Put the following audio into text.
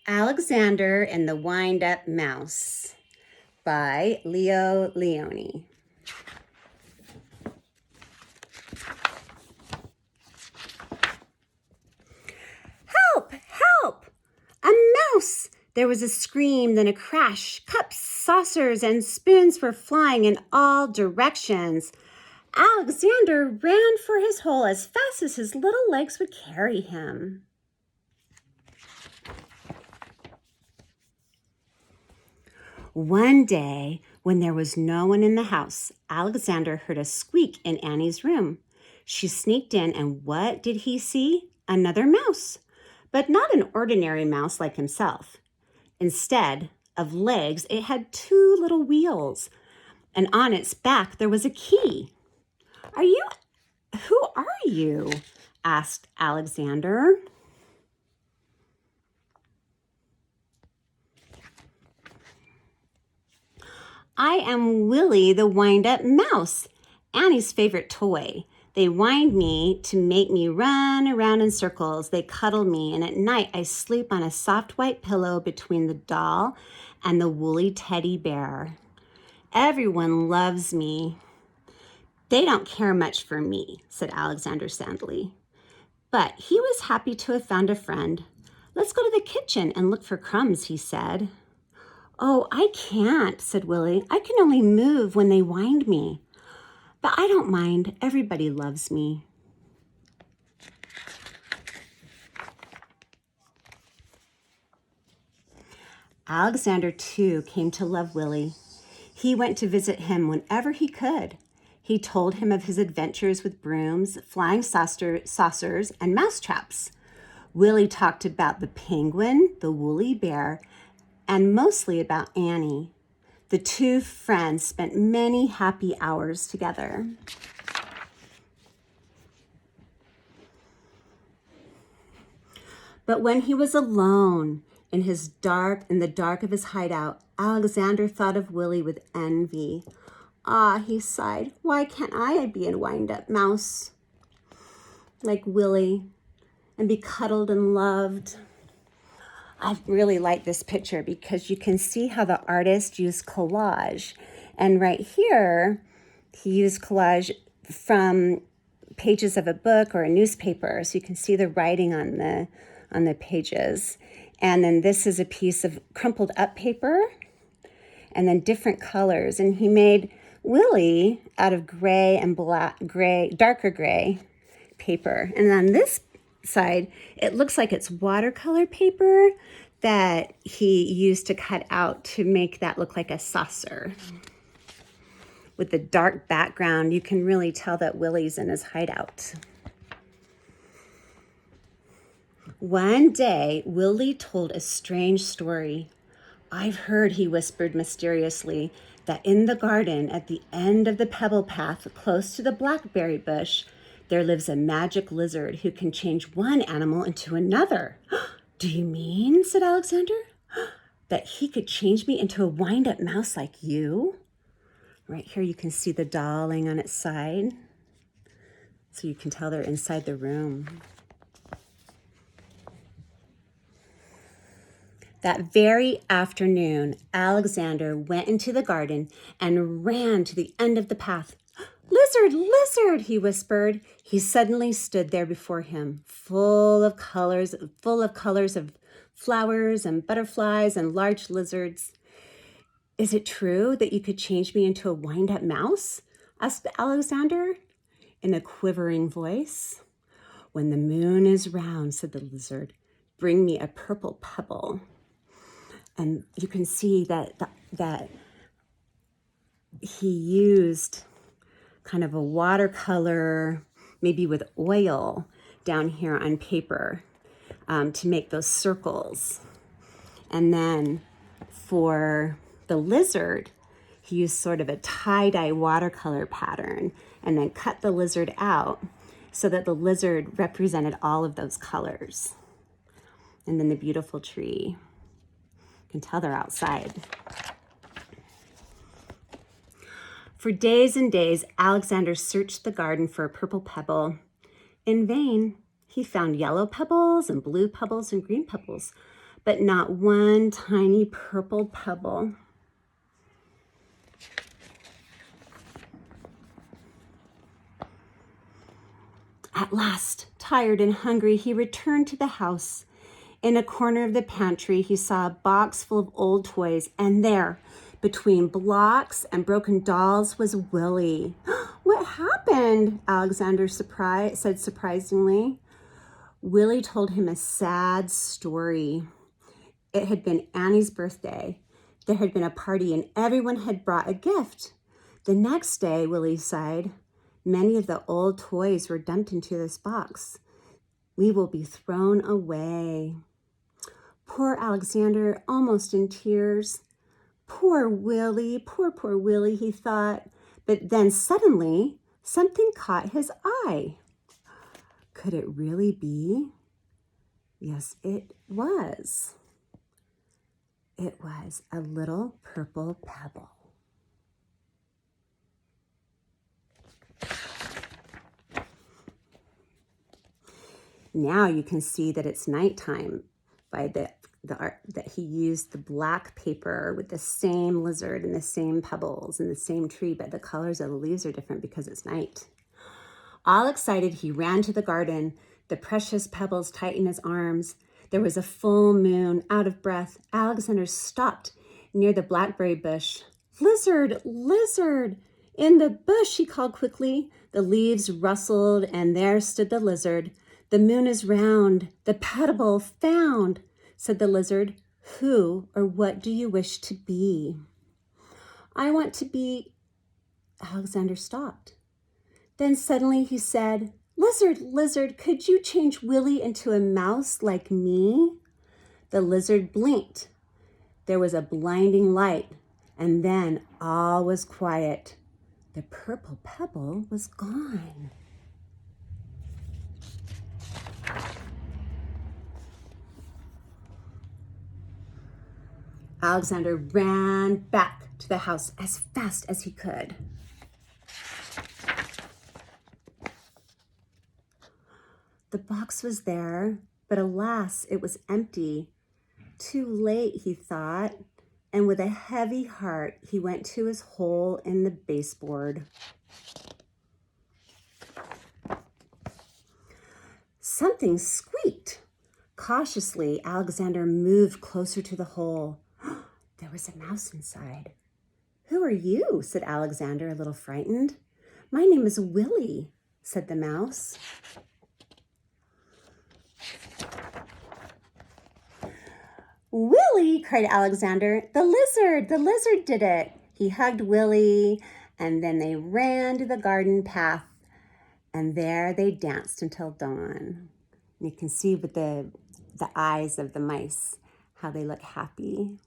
Alexander and the Wind-Up Mouse by Leo Lionni. Help! Help! A mouse! There was a scream, then a crash. Cups, saucers, and spoons were flying in all directions. Alexander ran for his hole as fast as his little legs would carry him. One day, when there was no one in the house, Alexander heard a squeak in Annie's room. She sneaked in, and what did he see? Another mouse, but not an ordinary mouse like himself. Instead of legs, it had two little wheels, and on its back there was a key. Who are you? Asked Alexander. I am Willie the Wind-Up Mouse, Annie's favorite toy. They wind me to make me run around in circles. They cuddle me, and at night I sleep on a soft white pillow between the doll and the woolly teddy bear. Everyone loves me. They don't care much for me, said Alexander sadly. But he was happy to have found a friend. Let's go to the kitchen and look for crumbs, he said. Oh, I can't, said Willie. I can only move when they wind me. But I don't mind. Everybody loves me. Alexander, too, came to love Willie. He went to visit him whenever he could. He told him of his adventures with brooms, flying saucers, and mousetraps. Willie talked about the penguin, the woolly bear, and mostly about Annie. The two friends spent many happy hours together. But when he was alone in the dark of his hideout, Alexander thought of Willie with envy. Ah, he sighed, why can't I be a wind-up mouse like Willie and be cuddled and loved? I really like this picture because you can see how the artist used collage. And right here, he used collage from pages of a book or a newspaper. So you can see the writing on the pages. And then this is a piece of crumpled up paper and then different colors. And he made Willie out of gray and darker gray paper. And on this side, it looks like it's watercolor paper that he used to cut out to make that look like a saucer. With the dark background, you can really tell that Willie's in his hideout. One day, Willie told a strange story. I've heard, he whispered mysteriously, that in the garden at the end of the pebble path close to the blackberry bush, there lives a magic lizard who can change one animal into another. Do you mean, said Alexander, that he could change me into a wind-up mouse like you? Right here you can see the doll laying on its side. So you can tell they're inside the room. That very afternoon, Alexander went into the garden and ran to the end of the path. Lizard, lizard, he whispered. He suddenly stood there before him, full of colors of flowers and butterflies and large lizards. Is it true that you could change me into a wind-up mouse? Asked Alexander in a quivering voice. When the moon is round, said the lizard, bring me a purple pebble. And you can see that he used kind of a watercolor, maybe with oil down here on paper to make those circles. And then for the lizard, he used sort of a tie-dye watercolor pattern and then cut the lizard out so that the lizard represented all of those colors. And then the beautiful tree. You can tell they're outside. For days and days, Alexander searched the garden for a purple pebble. In vain, he found yellow pebbles and blue pebbles and green pebbles, but not one tiny purple pebble. At last, tired and hungry, he returned to the house. In a corner of the pantry, he saw a box full of old toys, and there, between blocks and broken dolls, was Willie. "What happened?" Alexander said surprisingly. Willie told him a sad story. It had been Annie's birthday. There had been a party, and everyone had brought a gift. The next day, Willie sighed, many of the old toys were dumped into this box. We will be thrown away. Poor Alexander, almost in tears. Poor Willie, poor Willie, he thought. But then suddenly, something caught his eye. Could it really be? Yes, it was. It was a little purple pebble. Now you can see that it's nighttime by the art that he used the black paper with the same lizard and the same pebbles and the same tree, but the colors of the leaves are different because it's night. All excited, he ran to the garden, the precious pebbles tight in his arms. There was a full moon. Out of breath, Alexander stopped near the blackberry bush. "Lizard, lizard!" "In the bush," he called quickly. The leaves rustled, and there stood the lizard. "The moon is round, the pebble found," said the lizard. "Who or what do you wish to be?" "I want to be..." Alexander stopped. Then suddenly he said, "Lizard, lizard, could you change Willie into a mouse like me?" The lizard blinked. There was a blinding light, and then all was quiet. The purple pebble was gone. Alexander ran back to the house as fast as he could. The box was there, but alas, it was empty. Too late, he thought, and with a heavy heart, he went to his hole in the baseboard. Something squeaked. Cautiously, Alexander moved closer to the hole. There was a mouse inside. "Who are you?" said Alexander, a little frightened. "My name is Willie," said the mouse. "Willie!" cried Alexander. The lizard did it." He hugged Willie, and then they ran to the garden path, and there they danced until dawn. You can see with the eyes of the mice how they look happy.